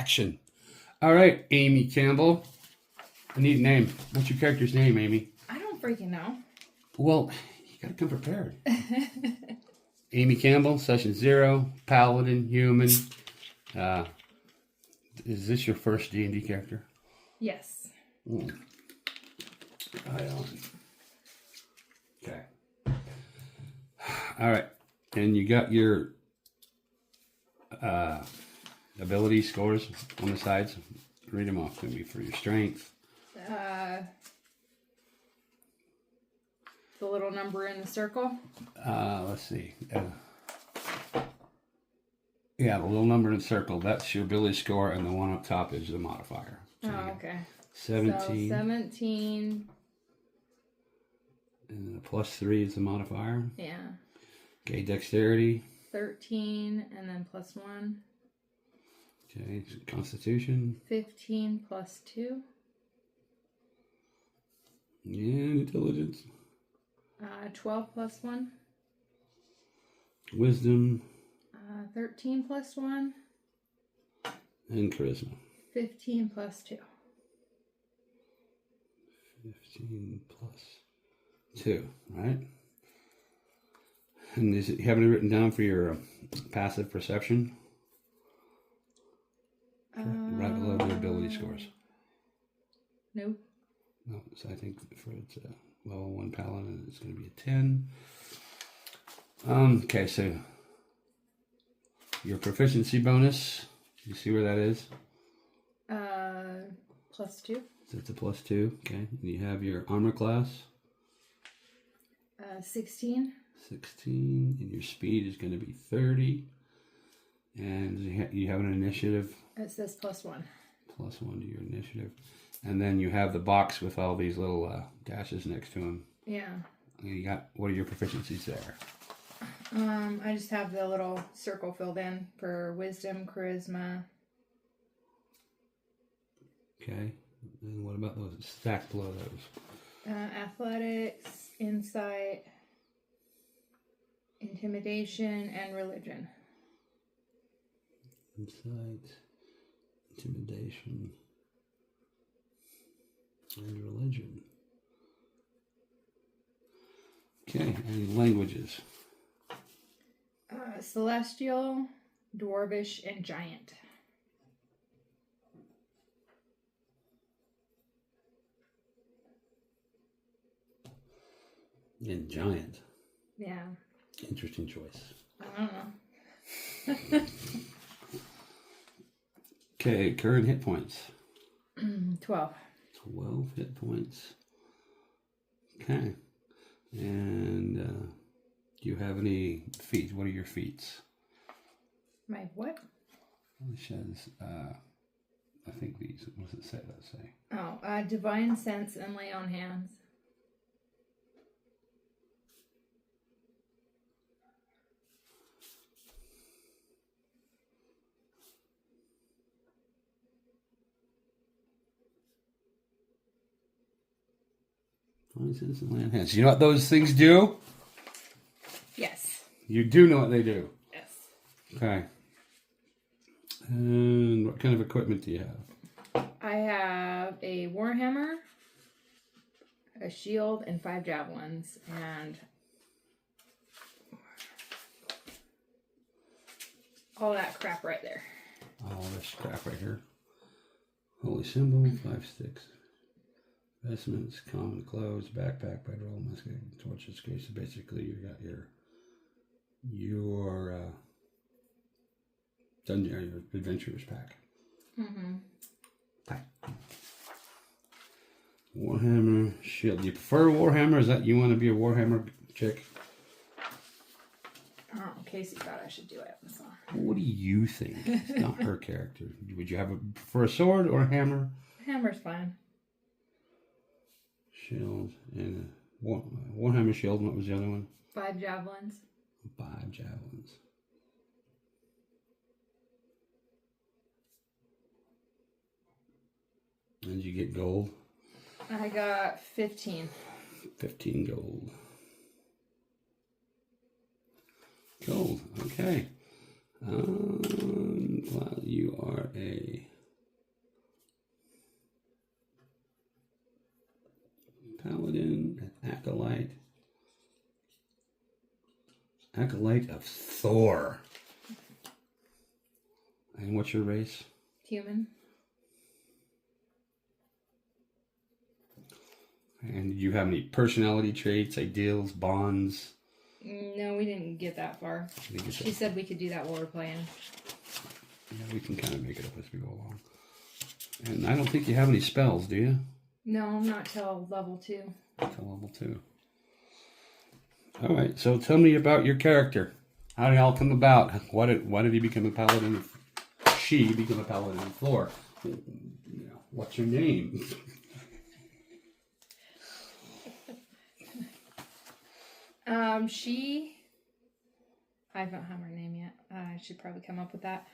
Action. All right, Amy Campbell. I need a name. What's your character's name, Amy? I don't freaking know. Well, you gotta come prepared. Amy Campbell, session 0, Paladin, human. Is this your first D&D character? Yes. Right on. Okay. All right. And you got your ability scores on the sides. Read them off to me for your strength. The little number in the circle. Let's see. Yeah, the little number in the circle. That's your ability score, and the one up top is the modifier. So okay. 17. So 17. And the +3 is the modifier. Yeah. Okay, dexterity. 13, and then +1. Okay, constitution. 15 +2. And intelligence. 12 +1. Wisdom. 13 +1. And charisma. 15 +2. 15 +2, right? And you have it written down for your passive perception? Right below the ability scores. Nope. No, so I think for it's level 1 paladin, it's going to be a 10. Okay, so your proficiency bonus, you see where that is? +2. So it's a +2, okay. And you have your armor class. 16. 16, and your speed is going to be 30. And you have an initiative. It says +1. +1 to your initiative. And then you have the box with all these little dashes next to them. Yeah. And you got, what are your proficiencies there? I just have the little circle filled in for wisdom, charisma. Okay. And what about those stacked below those? Athletics, insight, intimidation, and religion. Insight, intimidation, and religion. Okay, any languages? Celestial, Dwarvish, and Giant. And Giant. Yeah. Interesting choice. I don't know. Okay, current hit points. 12. 12 hit points. Okay. And do you have any feats? What are your feats? My what? It says, I think these, what does it say? Let's say. Oh, divine sense and lay on hands. Voices and land hands. You know what those things do? Yes. You do know what they do. Yes. Okay. And what kind of equipment do you have? I have a warhammer, a shield, and 5 javelins, and all that crap right there. All this crap right here. Holy symbol, 5 sticks. Vestments, common clothes, backpack, bedroll, musket, torches, case. Basically, you got your your adventurer's pack. Mm-hmm. Pack. Warhammer, shield. Do you prefer Warhammer? Is that you want to be a Warhammer chick? Oh, Casey thought I should do it. So. What do you think? It's not her character. Would you prefer a sword or a hammer? Hammer's fine. Shield and Warhammer shield. What was the other one? 5 javelins. 5 javelins. And did you get gold? I got 15. 15 gold. Gold. Okay. Well, you are a Paladin, an Acolyte. Acolyte of Thor. And what's your race? Human. And do you have any personality traits, ideals, bonds? No, we didn't get that far. She said we could do that while we're playing. Yeah, we can kind of make it up as we go along. And I don't think you have any spells, do you? No, not till level 2. Till level 2. All right, so tell me about your character. How did it all come about? Why did he become a paladin? She become a paladin of Thor. You know, what's your name? I don't have her name yet. I should probably come up with that.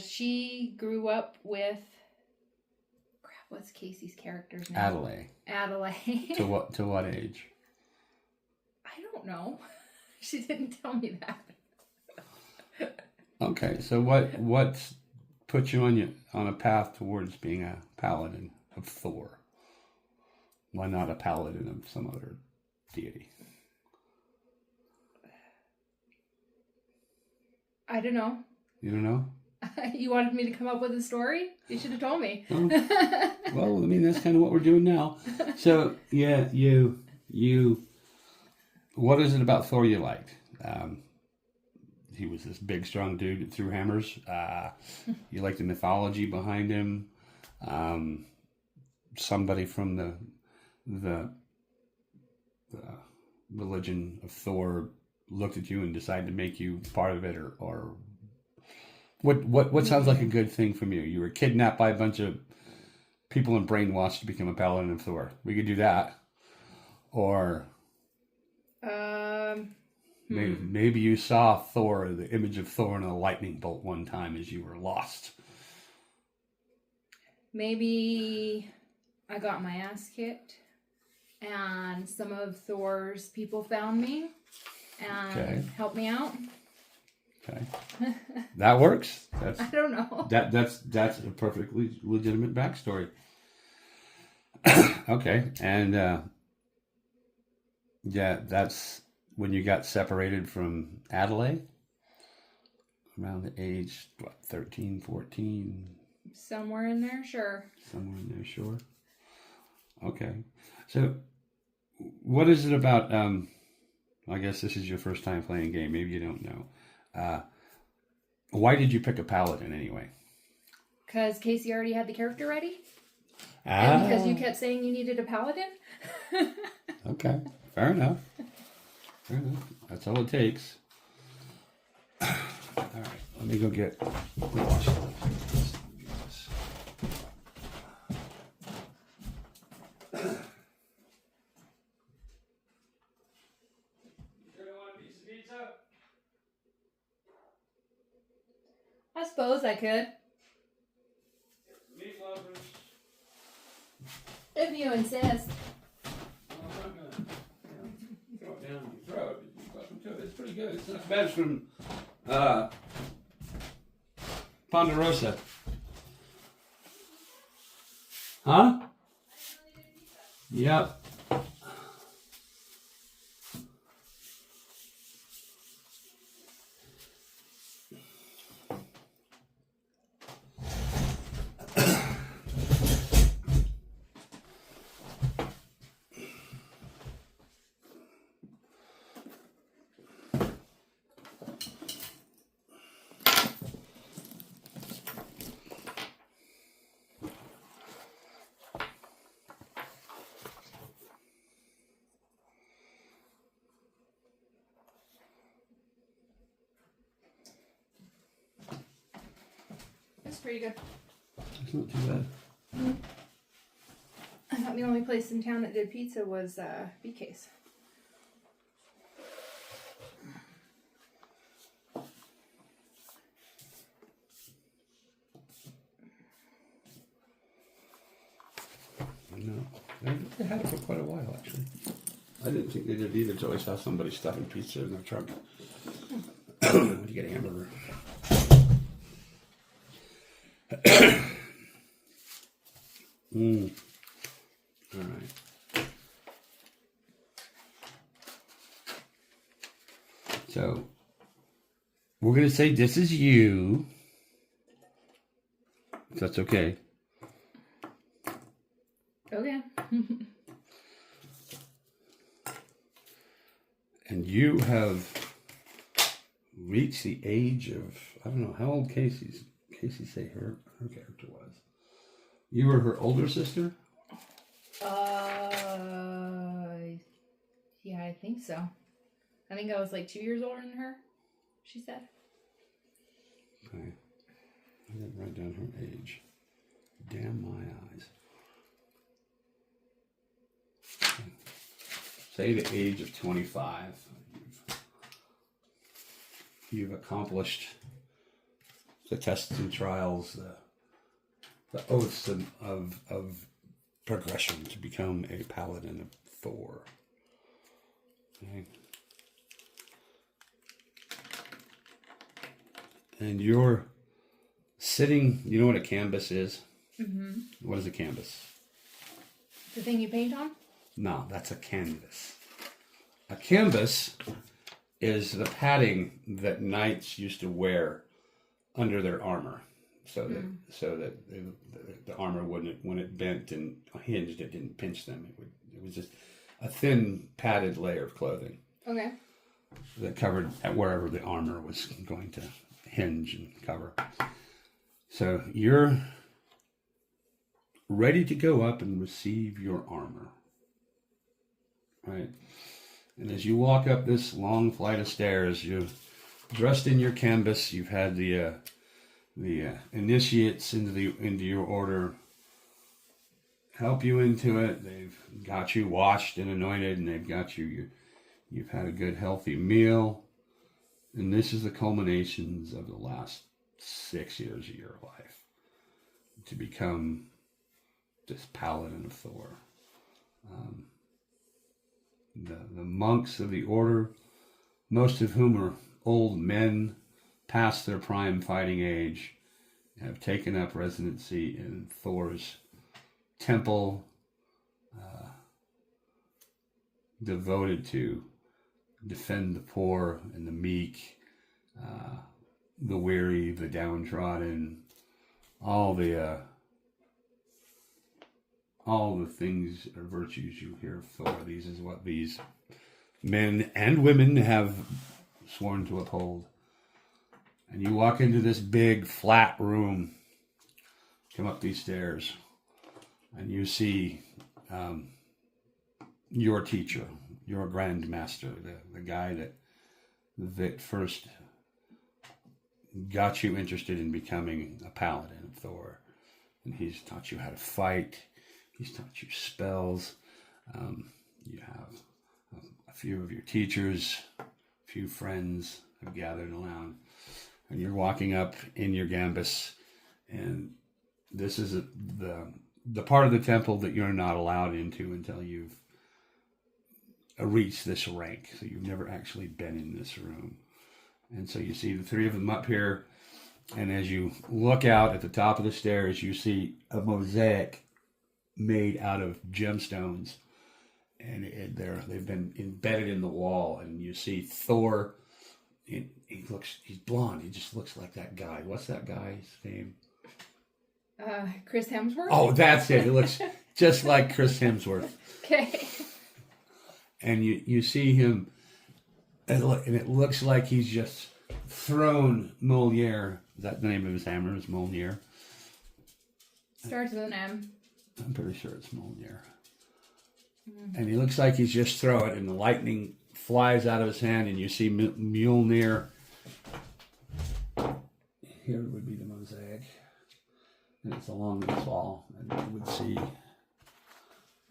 She grew up with, what's Casey's character's name? Adelaide. To what age? I don't know. She didn't tell me that. Okay, so what put you on a path towards being a paladin of Thor? Why not a paladin of some other deity? I don't know. You don't know? You wanted me to come up with a story? You should have told me. Oh. Well, I mean, that's kind of what we're doing now. So, yeah, you. What is it about Thor you liked? He was this big, strong dude that threw hammers. You liked the mythology behind him. Somebody from the religion of Thor looked at you and decided to make you part of it, or what sounds like a good thing from you? You were kidnapped by a bunch of people and brainwashed to become a paladin of Thor. We could do that. Or maybe you saw Thor, the image of Thor in a lightning bolt one time as you were lost. Maybe I got my ass kicked and some of Thor's people found me and helped me out. Okay. That works. I don't know. That's a perfectly legitimate backstory. Okay. And yeah, that's when you got separated from Adelaide? Around the age, 13, 14? Somewhere in there, sure. Somewhere in there, sure. Okay. So, what is it about, I guess this is your first time playing a game, maybe you don't know. Why did you pick a paladin anyway? Because Casey already had the character ready. And because you kept saying you needed a paladin. Okay, fair enough. Fair enough. That's all it takes. All right, let me go get the wash. I suppose I could. Meat lovers. If you insist. I'm not gonna throw it down your throat. You're welcome to it. It's pretty good. It's not bad. It's from Ponderosa. Huh? Yep. It's pretty good. It's not too bad. Mm. I thought the only place in town that did pizza was BK's. No, they had it for quite a while actually. I didn't think they did either until I saw somebody stuffing pizza in their truck. When you get a hamburger. Mm. All right. So we're going to say this is you. If that's okay. Okay. And you have reached the age of, I don't know, how old Casey say her character was? You were her older sister? Yeah, I think so. I think I was like 2 years older than her, she said. Okay. I didn't write down her age. Damn my eyes. Okay. Say the age of 25. You've accomplished the tests and trials, the oaths of progression to become a paladin of Thor. Okay. And you're sitting, you know what a canvas is? Mm-hmm. What is a canvas? The thing you paint on? No, that's a canvas. A canvas is the padding that knights used to wear under their armor, so that the armor wouldn't, when it bent and hinged, it didn't pinch them. It was just a thin padded layer of clothing. Okay. That covered at wherever the armor was going to hinge and cover. So you're ready to go up and receive your armor, right? And as you walk up this long flight of stairs, you've dressed in your canvas. You've had the initiates into your order help you into it. They've got you washed and anointed, and they've got you've had a good healthy meal. And this is the culminations of the last 6 years of your life to become this paladin of Thor. The monks of the order, most of whom are old men past their prime fighting age, have taken up residency in Thor's temple, devoted to defend the poor and the meek, the weary, the downtrodden, all the things or virtues you hear of Thor. These is what these men and women have sworn to uphold. And you walk into this big flat room, come up these stairs, and you see your teacher, your grandmaster, the guy that first got you interested in becoming a paladin of Thor. And he's taught you how to fight. He's taught you spells. You have a few of your teachers, a few friends have gathered around. And you're walking up in your gambus. And this is the part of the temple that you're not allowed into until you've reached this rank. So you've never actually been in this room. And so you see the three of them up here. And as you look out at the top of the stairs, you see a mosaic made out of gemstones. And they've been embedded in the wall. And you see Thor. He's blonde. He just looks like that guy. What's that guy's name? Chris Hemsworth? Oh, that's it. It looks just like Chris Hemsworth. Okay. And you see him, and it looks like he's just thrown Mjolnir. Is that the name of his hammer? Is Mjolnir? Starts with an M. I'm pretty sure it's Mjolnir. And he looks like he's just throw it, and the lightning flies out of his hand, and you see Mjolnir. Here would be the mosaic. And it's along this wall, and you would see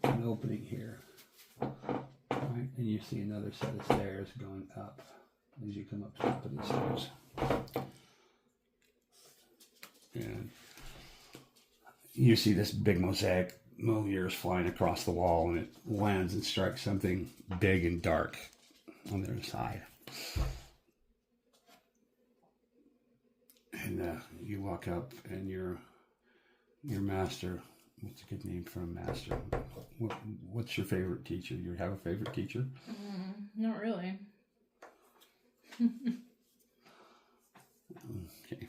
an opening here. Right? And you see another set of stairs going up as you come up to the top of the stairs. And you see this big mosaic. Mjolnir is flying across the wall, and it lands and strikes something big and dark on the other side. And you walk up, and your master What's a good name for a master? What's your favorite teacher? You have a favorite teacher? Not really. Okay,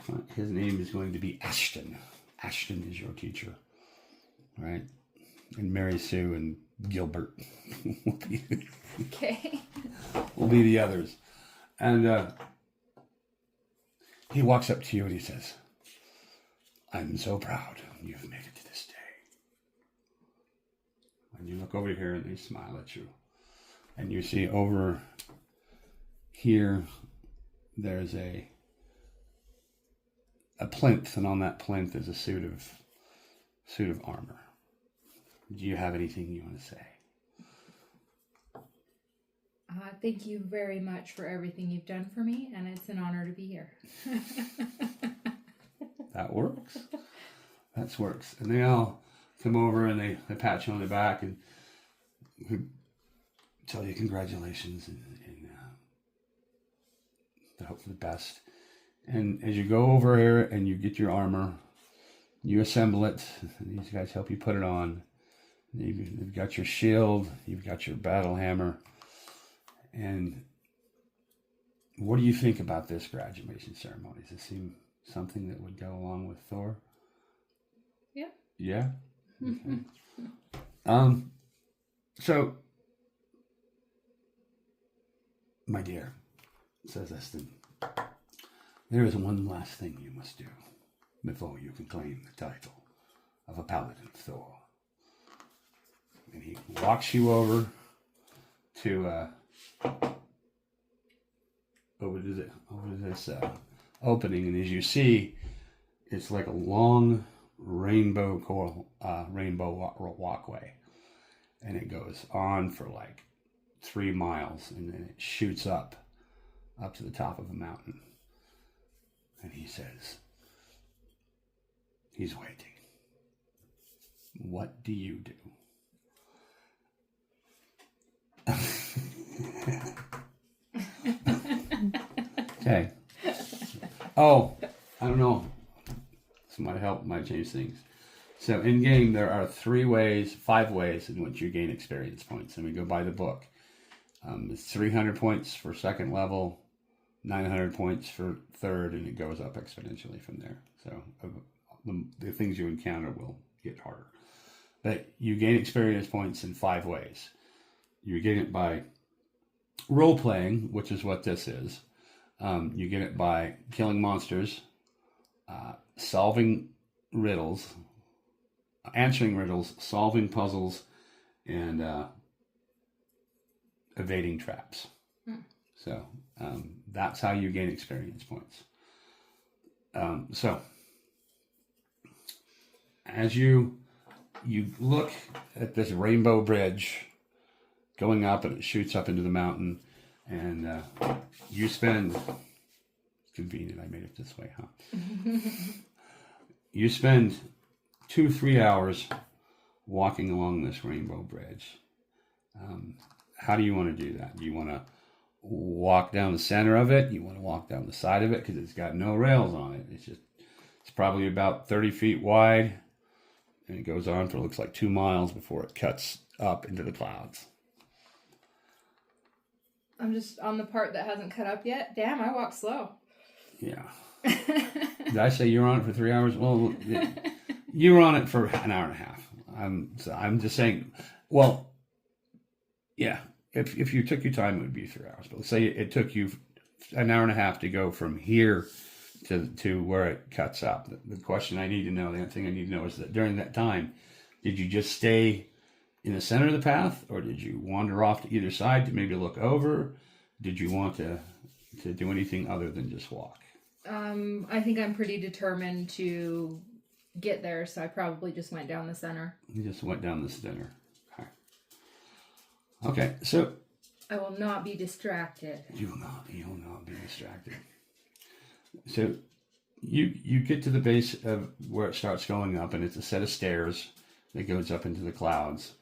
fine. His name is going to be Ashton. Ashton is your teacher, right? And Mary Sue and Gilbert Okay. will be the others. And he walks up to you and he says, "I'm so proud you've made it to this day." And you look over here and they smile at you. And you see over here, there's a plinth, and on that plinth is a suit of armor. Do you have anything you want to say? Thank you very much for everything you've done for me, and it's an honor to be here. That works. That works. And they all come over and they pat you on the back and tell you congratulations and they hope for the best. And as you go over here and you get your armor, you assemble it. And these guys help you put it on. You've got your shield. You've got your battle hammer. And what do you think about this graduation ceremony? Does it seem something that would go along with Thor? Yeah. Yeah? Okay. So, my dear, says Eston, there is one last thing you must do before you can claim the title of a Paladin of Thor. And he walks you over to over this opening, and as you see, it's like a long rainbow walkway, and it goes on for like 3 miles, and then it shoots up to the top of a mountain. And he says, he's waiting. What do you do? Okay. Oh, I don't know. This might help, might change things. So in game, there are 5 ways in which you gain experience points. And we go by the book. It's 300 points for second level, 900 points for third, and it goes up exponentially from there. So the things you encounter will get harder. But you gain experience points in 5 ways. You get it by role-playing, which is what this is. You get it by killing monsters, solving riddles, answering riddles, solving puzzles, and evading traps. So that's how you gain experience points. So as you look at this rainbow bridge going up, and it shoots up into the mountain, and you spend, it's convenient I made it this way, huh? You spend 2-3 hours walking along this rainbow bridge. How do you want to do that? Do you want to walk down the center of it? You want to walk down the side of it because it's got no rails on it. It's probably about 30 feet wide, and it goes on for, looks like 2 miles before it cuts up into the clouds. I'm just on the part that hasn't cut up yet. Damn, I walk slow. Yeah. Did I say you're on it for 3 hours? Well, you were on it for an hour and a half. I'm just saying, well, yeah, if you took your time, it would be 3 hours. But let's say it took you an hour and a half to go from here to where it cuts up. The question I need to know, the thing I need to know is that during that time, did you just stay in the center of the path, or did you wander off to either side to maybe look over? Did you want to do anything other than just walk? I think I'm pretty determined to get there, so I probably just went down the center. You just went down the center. Okay, so I will not be distracted. You will not be distracted. So you get to the base of where it starts going up, and it's a set of stairs that goes up into the clouds.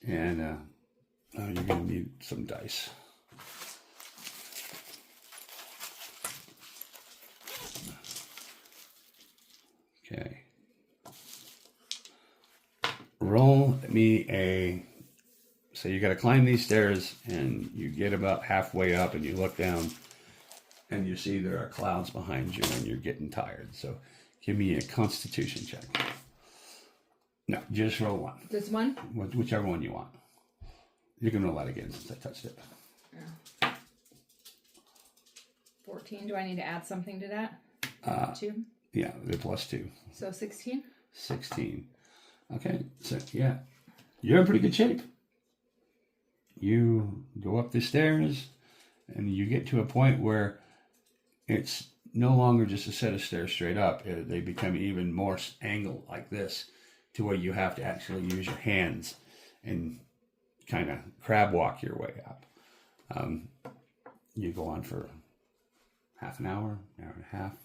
And you're going to need some dice. Okay. roll me a. So you got to climb these stairs, and you get about halfway up, and you look down, and you see there are clouds behind you, and you're getting tired. So give me a Constitution check. No, just roll one. This one? Whichever one you want. You can roll that again since I touched it. Yeah. 14. Do I need to add something to that? 2? Yeah, the +2. So 16? 16. Okay, so yeah, you're in pretty good shape. You go up the stairs, and you get to a point where it's no longer just a set of stairs straight up. They become even more angled like this, to where you have to actually use your hands and kind of crab walk your way up. You go on for half an hour and a half.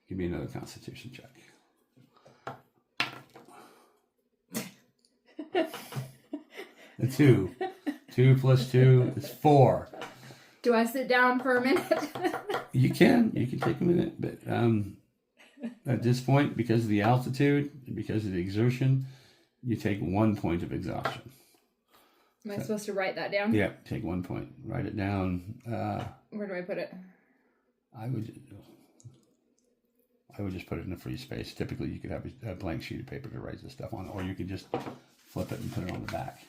Give me another Constitution check. A 2. 2 + 2 is 4. Do I sit down for a minute? You can take a minute, but at this point, because of the altitude and because of the exertion, you take 1 point of exhaustion. Am I supposed to write that down? Yeah, take 1 point. Write it down. Where do I put it? I would just put it in a free space. Typically, you could have a blank sheet of paper to write this stuff on, or you could just flip it and put it on the back.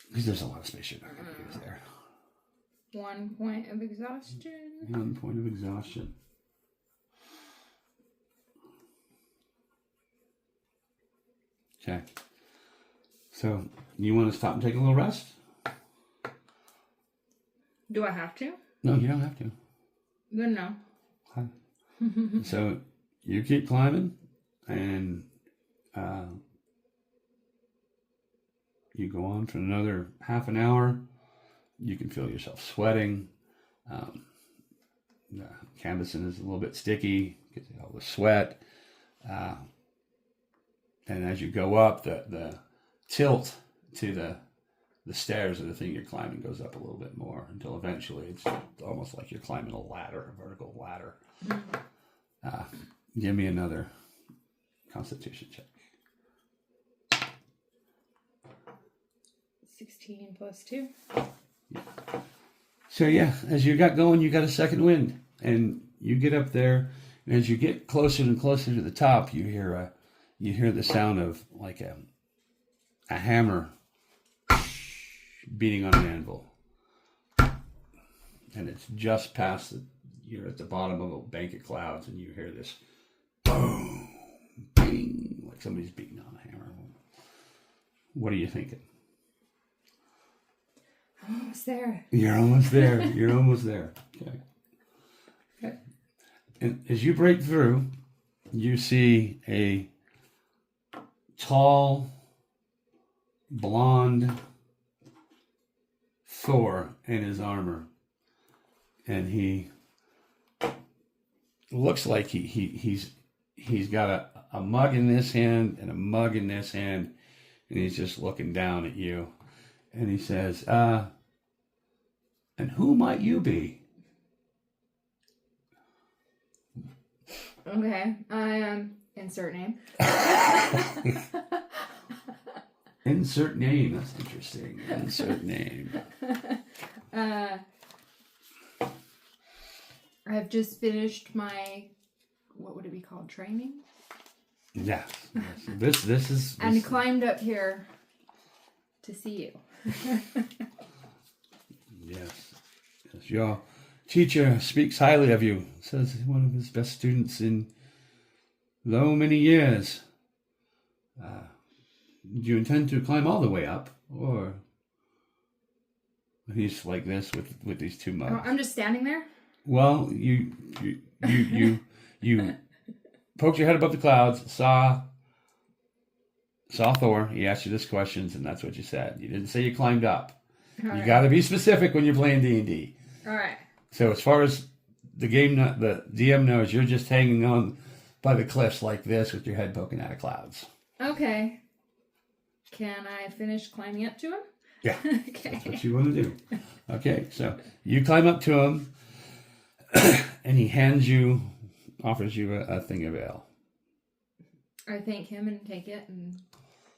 Because there's a lot of space you're not going to use there. 1 point of exhaustion. 1 point of exhaustion. Okay. So, you want to stop and take a little rest? Do I have to? No, you don't have to. Then no. So, you keep climbing, and you go on for another half an hour. You can feel yourself sweating. The canvassing is a little bit sticky because of all the sweat. And as you go up, the tilt to the stairs of the thing you're climbing goes up a little bit more until eventually it's almost like you're climbing a ladder, a vertical ladder. Give me another Constitution check. 16 + 2. Yeah. So yeah, as you got going, you got a second wind, and you get up there, and as you get closer and closer to the top, you hear the sound of like a hammer beating on an anvil, and it's just past you're at the bottom of a bank of clouds, and you hear this boom, bing, like somebody's beating on a hammer. What are you thinking? I'm almost there. You're almost there. You're almost there. Okay. And as you break through, you see a tall, blonde Thor in his armor, and he looks like he's got a mug in this hand and a mug in this hand, and he's just looking down at you, and he says, and who might you be? Okay, I am insert name. Insert name. That's interesting. Insert name. I've just finished my, what would it be called, training? Yes. This is. And climbed up here to see you. Yes. Your teacher speaks highly of you. Says he's one of his best students in so many years. Do you intend to climb all the way up, or he's like this with these two mugs? Oh, I'm just standing there. Well, you poked your head above the clouds, saw Thor. He asked you this questions, and that's what you said. You didn't say you climbed up. All You right. got to be specific when you're playing D&D. All right. So as far as the DM knows, you're just hanging on by the cliffs like this with your head poking out of clouds. Okay. Can I finish climbing up to him? Yeah. Okay. That's what you want to do. Okay, so you climb up to him, and he offers you a thing of ale. I thank him and take it and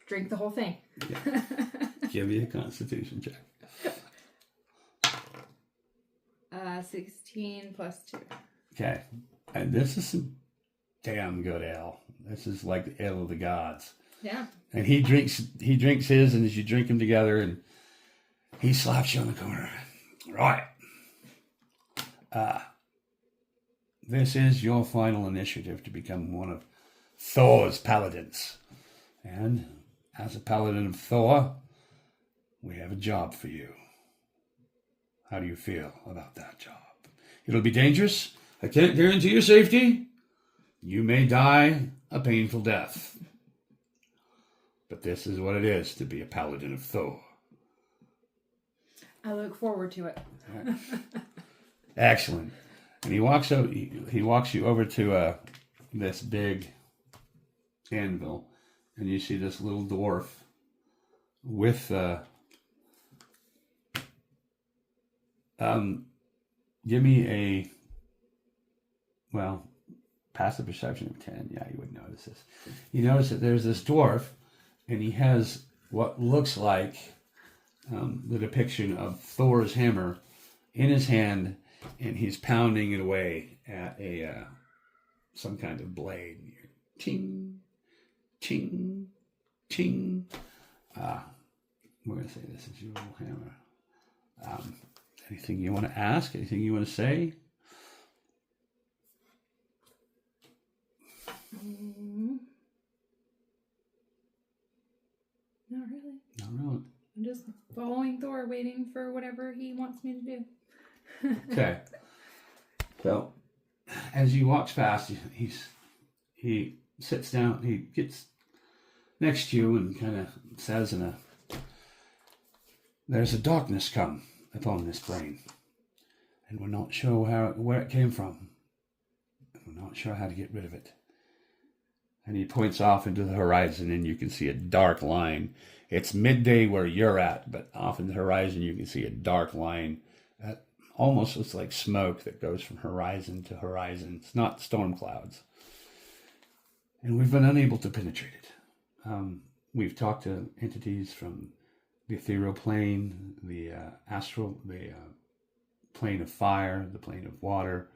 drink the whole thing. Yeah. Give me a Constitution check. 16 plus 2. Okay. And this is some damn good ale. This is like the ale of the gods. Yeah. And he drinks his, and as you drink them together, and he slaps you on the corner. Right. This is your final initiative to become one of Thor's paladins. And as a paladin of Thor, we have a job for you. How do you feel about that job? It'll be dangerous. I can't guarantee your safety. You may die a painful death. But this is what it is to be a paladin of Thor. I look forward to it. Excellent. And he walks you over to this big anvil, and you see this little dwarf with give me a passive perception of 10. Yeah, you would notice this. You notice that there's this dwarf, and he has what looks like the depiction of Thor's hammer in his hand, and he's pounding it away at some kind of blade. Ching, ching, ching. We're going to say this is your little hammer. Anything you want to ask? Anything you want to say? Not really. Not really. I'm just following Thor, waiting for whatever he wants me to do. Okay. So, as he walks past, he sits down. He gets next to you and kind of says "There's a darkness come upon this plane, and we're not sure where it came from. We're not sure how to get rid of it." And he points off into the horizon, and you can see a dark line. It's midday where you're at, but off in the horizon you can see a dark line that almost looks like smoke that goes from horizon to horizon. It's not storm clouds. And we've been unable to penetrate it. We've talked to entities from the ethereal plane, the astral, the plane of fire, the plane of water,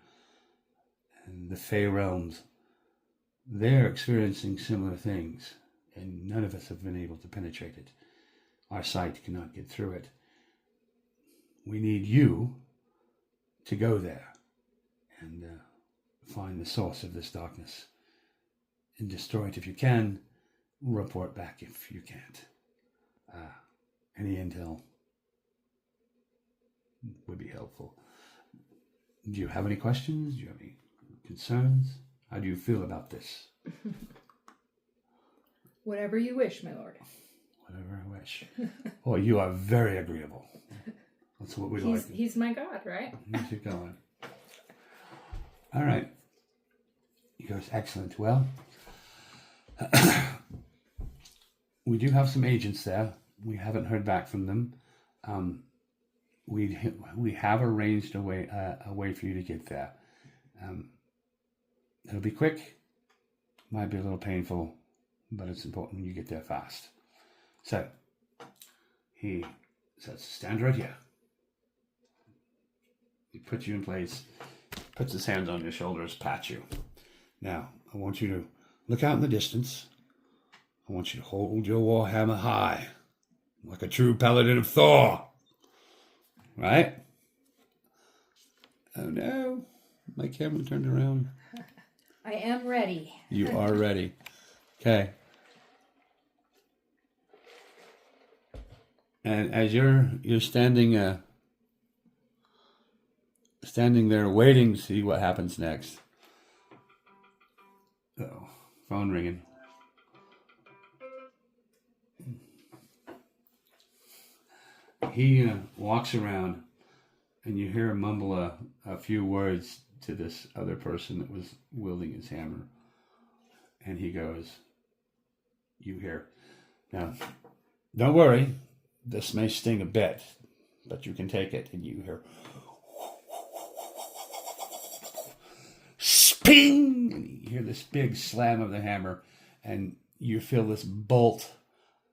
and the Fey realms. They're experiencing similar things, and none of us have been able to penetrate it. Our sight cannot get through it. We need you to go there and find the source of this darkness and destroy it if you can. Report back if you can't. Any intel would be helpful. Do you have any questions? Do you have any concerns? How do you feel about this? Whatever you wish, my lord. Whatever I wish. Oh, you are very agreeable. That's what we like. He's my god, right? He's your god. All right. He goes, excellent. Well, we do have some agents there. We haven't heard back from them. We have arranged a way for you to get there. It'll be quick. Might be a little painful, but it's important you get there fast. So, he says, stand right here. He puts you in place, puts his hands on your shoulders, pats you. Now, I want you to look out in the distance. I want you to hold your warhammer high, like a true paladin of Thor. Right? Oh no, my camera turned around. I am ready. You are ready. Okay. And as you're standing there waiting to see what happens next. Uh-oh, phone ringing. He walks around, and you hear him mumble a few words to this other person that was wielding his hammer. And he goes, you hear, now, don't worry, this may sting a bit, but you can take it. And you hear, sping! And you hear this big slam of the hammer, and you feel this bolt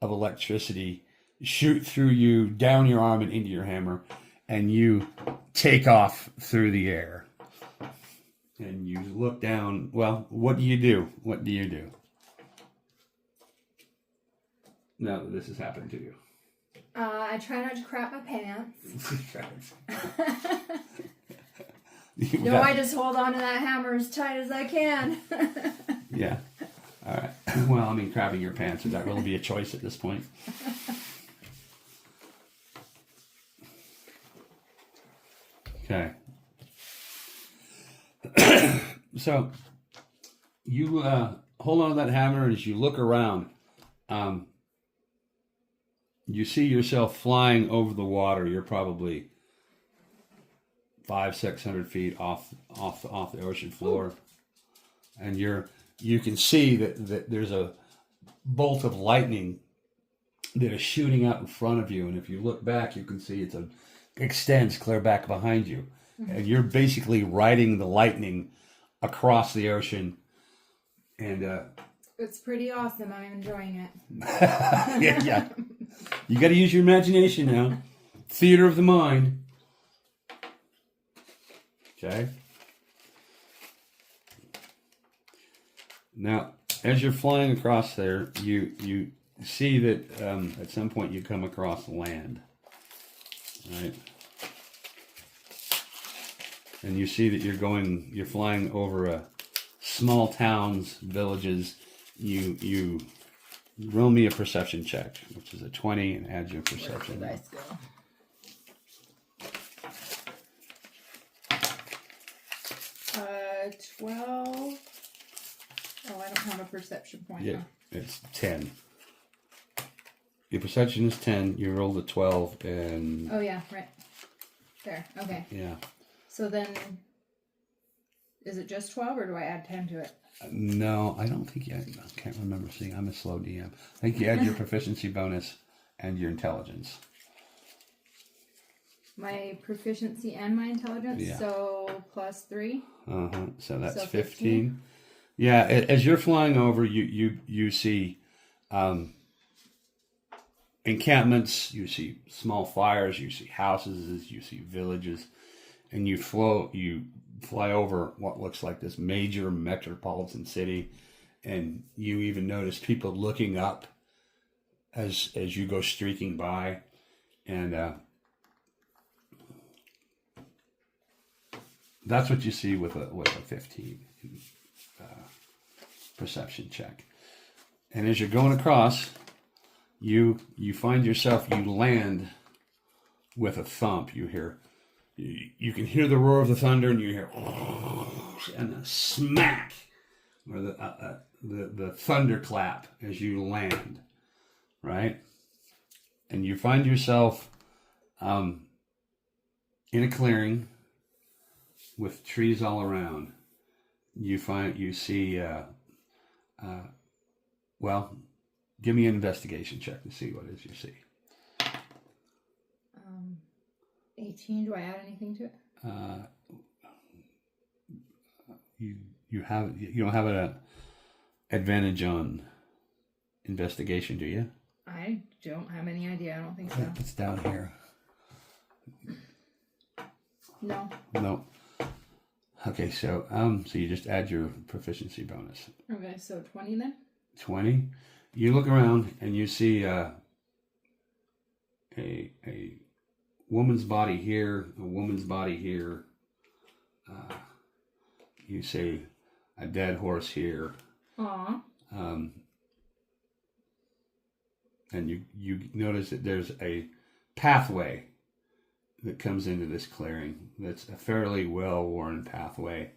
of electricity shoot through you, down your arm and into your hammer, and you take off through the air. And you look down. Well, what do you do? What do you do now that this has happened to you? I try not to crap my pants. No, I just hold on to that hammer as tight as I can. Yeah. All right. Well, I mean, crapping your pants, would that really be a choice at this point? Okay. So, you hold on to that hammer, and as you look around, you see yourself flying over the water. You're probably 500-600 feet off the ocean floor, and you can see that there's a bolt of lightning that is shooting out in front of you, and if you look back, you can see it extends clear back behind you, and you're basically riding the lightning across the ocean, and it's pretty awesome. I'm enjoying it. yeah. You got to use your imagination now. Theater of the mind. Okay. Now, as you're flying across there, you see that at some point you come across land, right? And you see that you're flying over small towns, villages. You roll me a perception check, which is a 20, and add your perception. Where did the dice go? 12. Oh, I don't have a perception point. Yeah, huh? it's 10. Your perception is 10. You rolled a 12, and Oh yeah, right there. Okay. yeah. So then, is it just 12, or do I add 10 to it? No, I don't think I can't remember seeing. I'm a slow DM. I think you add your proficiency bonus and your intelligence. My proficiency and my intelligence, Yeah. so plus 3. So that's So 15. Yeah, as you're flying over, you see encampments, you see small fires, you see houses, you see villages, and you fly over what looks like this major metropolitan city, and you even notice people looking up as you go streaking by, and that's what you see with a 15 perception check. And as you're going across, you find yourself, you land with a thump. You can hear the roar of the thunder, and you hear and a smack, or the thunderclap as you land, right? And you find yourself in a clearing with trees all around. You see. Well, give me an investigation check to see what it is you see. 18. Do I add anything to it? You don't have an advantage on investigation, do you? I don't have any idea. I don't think so. It's down here. No. No. Okay, so you just add your proficiency bonus. Okay, so 20 then? 20. You look around and you see a woman's body here, a woman's body here. You see a dead horse here. Aww. And you notice that there's a pathway that comes into this clearing. That's a fairly well-worn pathway,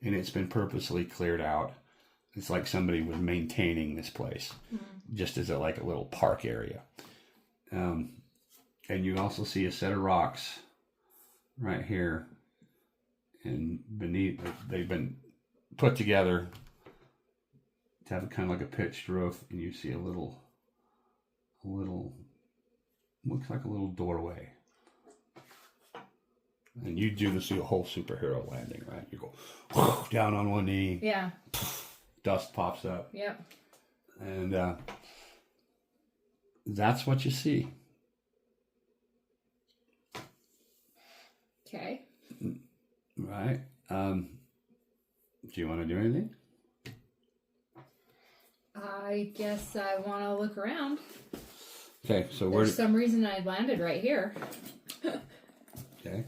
and it's been purposely cleared out. It's like somebody was maintaining this place, just as a little park area. And you also see a set of rocks right here, and beneath, they've been put together to have kind of like a pitched roof, and you see a little, looks like a little doorway. And you do this whole superhero landing, right? You go down on one knee. Yeah. Dust pops up. Yep. And that's what you see. Okay. Right. Do you want to do anything? I guess I want to look around. Okay, so There's some reason I landed right here. Okay.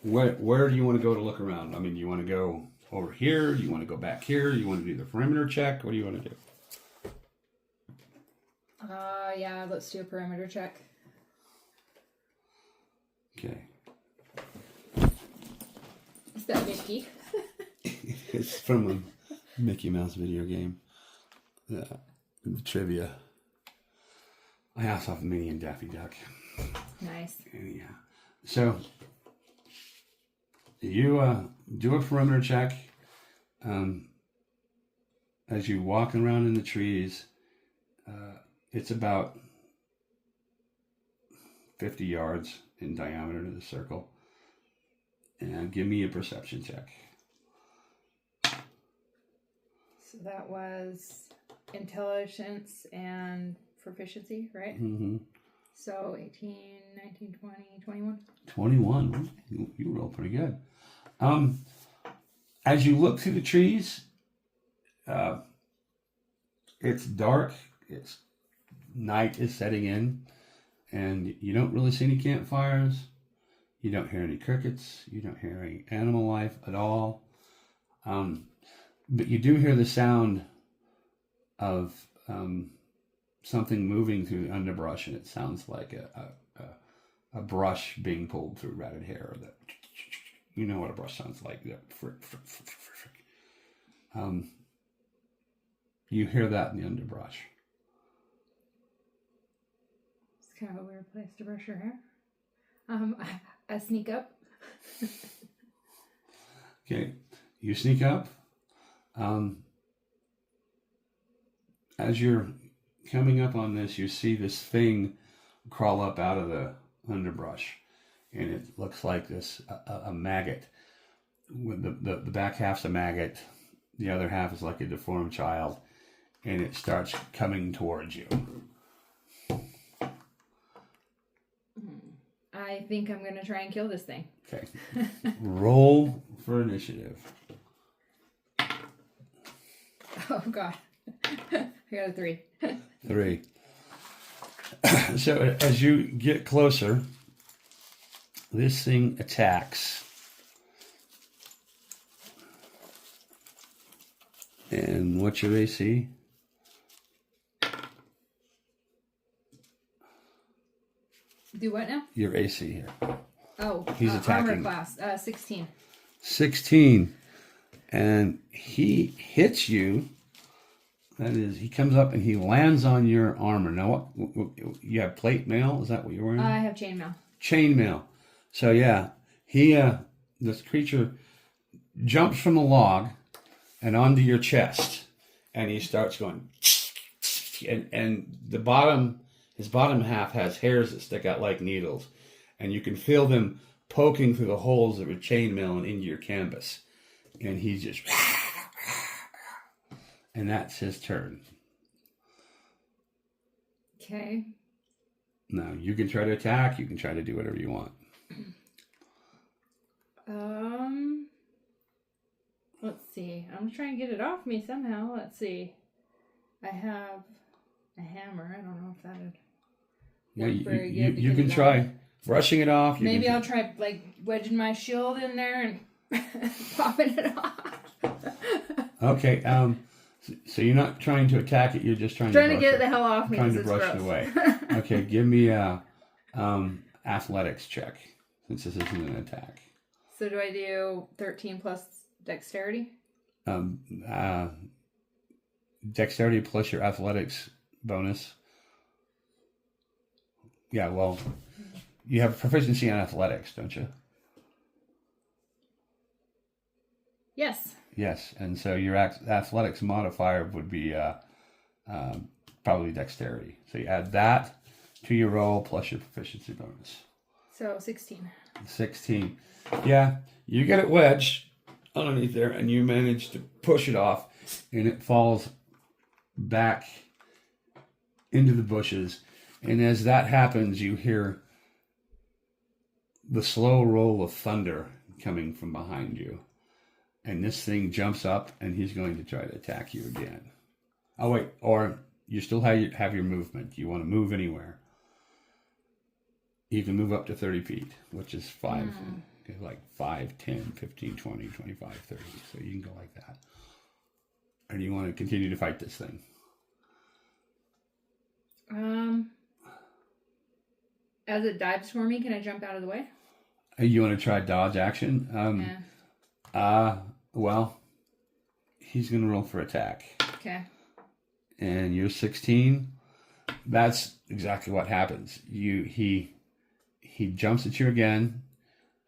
Where do you want to go to look around? I mean, do you want to go over here? Do you want to go back here? Do you want to do the perimeter check? What do you want to do? Yeah, let's do a perimeter check. Okay. Is that Mickey? It's from a Mickey Mouse video game. The trivia. I also have Minnie and Daffy Duck. Nice. Yeah. So you do a perimeter check. As you walk around in the trees, it's about 50 yards in diameter to the circle. And give me a perception check. So that was intelligence and proficiency, right? Mm-hmm. So 18, 19, 20, 21. 21. You roll pretty good. As you look through the trees, it's dark. Night is setting in, and you don't really see any campfires. You don't hear any crickets. You don't hear any animal life at all. But you do hear the sound of something moving through the underbrush, and it sounds like a brush being pulled through ratted hair. That, you know what a brush sounds like. That frick, frick, frick, frick, frick. You hear that in the underbrush. It's kind of a weird place to brush your hair. I sneak up. Okay, you sneak up. As you're coming up on this, you see this thing crawl up out of the underbrush, and it looks like this a maggot. With the back half's a maggot, the other half is like a deformed child, and it starts coming towards you. I think I'm gonna try and kill this thing. Okay, roll for initiative. Oh God, I got a 3. 3. So as you get closer, this thing attacks. And what's your AC? Do what now? Your AC here. Oh, he's attacking. Armor class, 16. 16. And he hits you. That is, he comes up and he lands on your armor. Now, what you have plate mail? Is that what you're wearing? I have chainmail. Chainmail. So yeah, this creature jumps from the log and onto your chest, and he starts going, and his bottom half has hairs that stick out like needles, and you can feel them poking through the holes of your chainmail and into your canvas, and he's just, and that's his turn. Okay. Now you can try to attack. You can try to do whatever you want. Let's see. I'm trying to get it off me somehow. Let's see. I have a hammer. I don't know if that'd work very good. You can try brushing it off. Maybe I'll try like wedging my shield in there and popping it off. Okay. So you're not trying to attack it. You're just trying to get the hell off me. Trying to brush it away. Okay. Give me a athletics check, since this isn't an attack. So do I do 13 plus dexterity? Dexterity plus your athletics bonus. Yeah, well, you have proficiency in athletics, don't you? Yes. Yes, and so your athletics modifier would be probably dexterity. So you add that to your roll plus your proficiency bonus. So 16. 16. Yeah, you get it wedged underneath there, and you manage to push it off. and it falls back into the bushes. And as that happens, you hear the slow roll of thunder coming from behind you. And this thing jumps up, and he's going to try to attack you again. Oh, wait. Or you still have your movement. You want to move anywhere. You can move up to 30 feet, which is 5, like 5, 10, 15, 20, 25, 30. So you can go like that. Or do you want to continue to fight this thing? As it dives for me, can I jump out of the way? You want to try dodge action? Well, he's going to roll for attack. Okay. And you're 16. That's exactly what happens. He jumps at you again,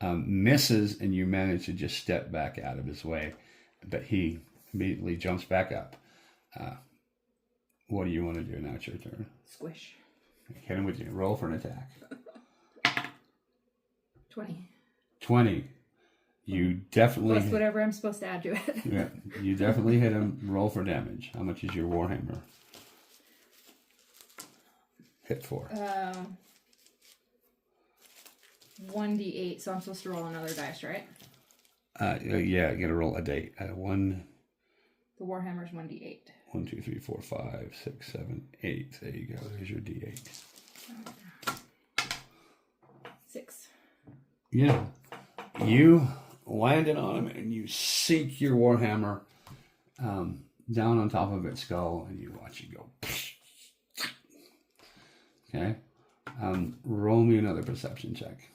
misses, and you manage to just step back out of his way. But he immediately jumps back up. What do you want to do now? It's your turn. Squish. Hit him with you. Roll for an attack. 20. You definitely... Plus whatever I'm supposed to add to it. Yeah, you definitely hit him. Roll for damage. How much is your Warhammer? Hit for. 1d8, so I'm supposed to roll another dice, right? Yeah, you gotta roll a date. One. The Warhammer's 1d8. 1, 2, 3, 4, 5, 6, 7, 8. There you go. There's your d8. 6. Yeah. You landed on him and you sink your Warhammer down on top of its skull, and you watch it go. Okay. Roll me another perception check.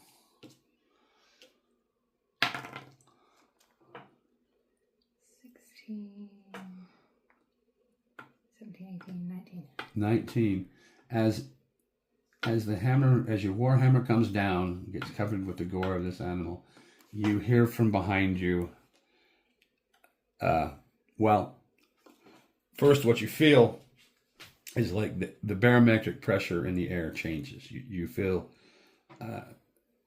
16, 17, 18, 19. 19. As your Warhammer comes down, gets covered with the gore of this animal, you hear from behind you. First, what you feel is like the barometric pressure in the air changes. You feel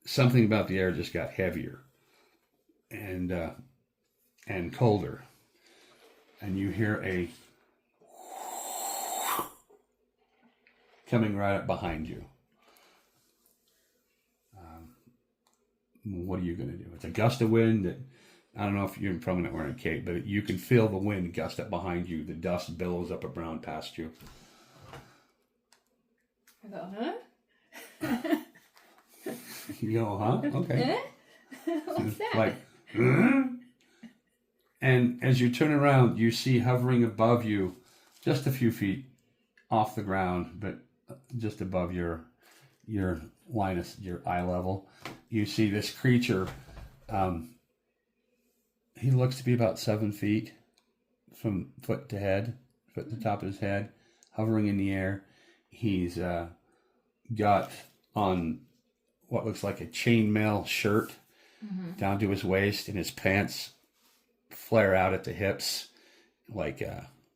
something about the air just got heavier and colder, and you hear a coming right up behind you. What are you going to do? It's a gust of wind that, I don't know if you're probably not wearing a cape, but you can feel the wind gust up behind you. The dust billows up around past you. I go, huh? You go, huh? Okay. What's that? Like, and as you turn around, you see hovering above you, just a few feet off the ground, but just above your line of your eye level, you see this creature. He looks to be about 7 feet from foot to top of his head, hovering in the air. He's got on what looks like a chainmail shirt down to his waist, and his pants flare out at the hips, like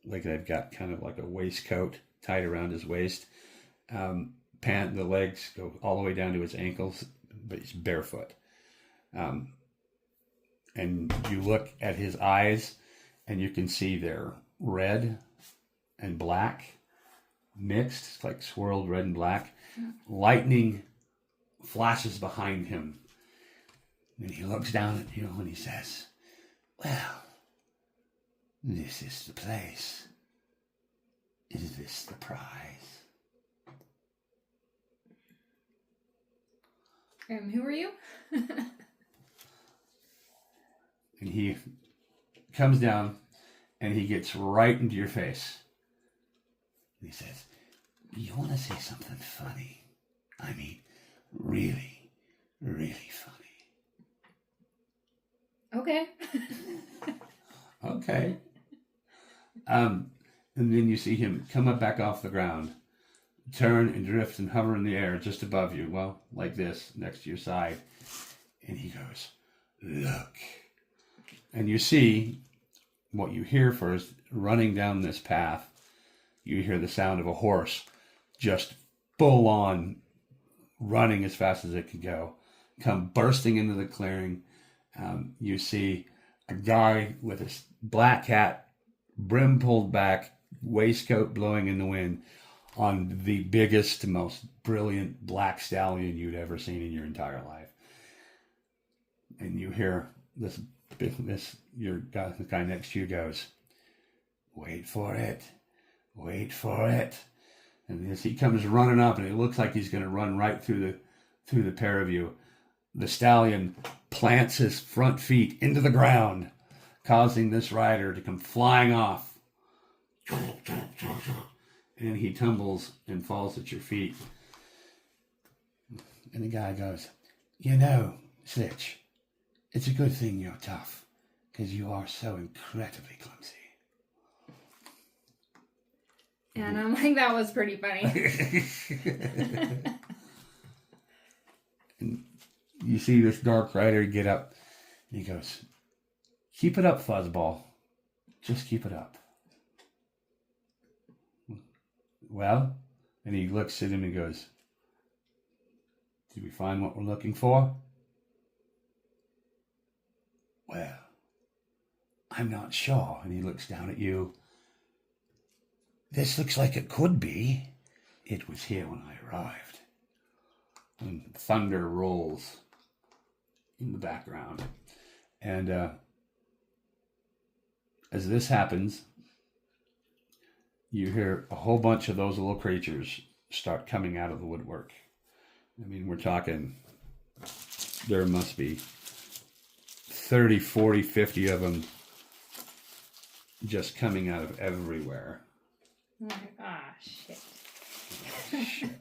they've got kind of like a waistcoat tied around his waist. The legs go all the way down to his ankles, but he's barefoot. And you look at his eyes, and you can see they're red and black mixed. It's like swirled red and black. Lightning flashes behind him, and he looks down at you and he says, "Well, this is the place. Is this the prize?" Who are you? And he comes down and he gets right into your face. And he says, "You want to say something funny? I mean, really, really funny." Okay. Okay. And then you see him come up back off the ground, turn and drift and hover in the air just above you. Well, like this, next to your side. And he goes, "Look." And you see what you hear first, running down this path. You hear the sound of a horse just full on running as fast as it can go, come bursting into the clearing. You see a guy with his black hat brim pulled back, waistcoat blowing in the wind, on the biggest, most brilliant black stallion you'd ever seen in your entire life. And you hear this the guy next to you goes, "Wait for it, wait for it." And as he comes running up, and it looks like he's going to run right through the pair of you, the stallion plants his front feet into the ground, causing this rider to come flying off. And he tumbles and falls at your feet. And the guy goes, "You know, Stitch, it's a good thing you're tough, because you are so incredibly clumsy." And I'm like, that was pretty funny. And you see this dark rider get up, and he goes, "Keep it up, Fuzzball. Just keep it up." "Well," and he looks at him and goes, "Did we find what we're looking for?" "Well, I'm not sure." And he looks down at you. "This looks like it could be. It was here when I arrived." And thunder rolls in the background. And as this happens, you hear a whole bunch of those little creatures start coming out of the woodwork. I mean, we're talking, there must be 30, 40, 50 of them just coming out of everywhere. Ah, shit. Shit.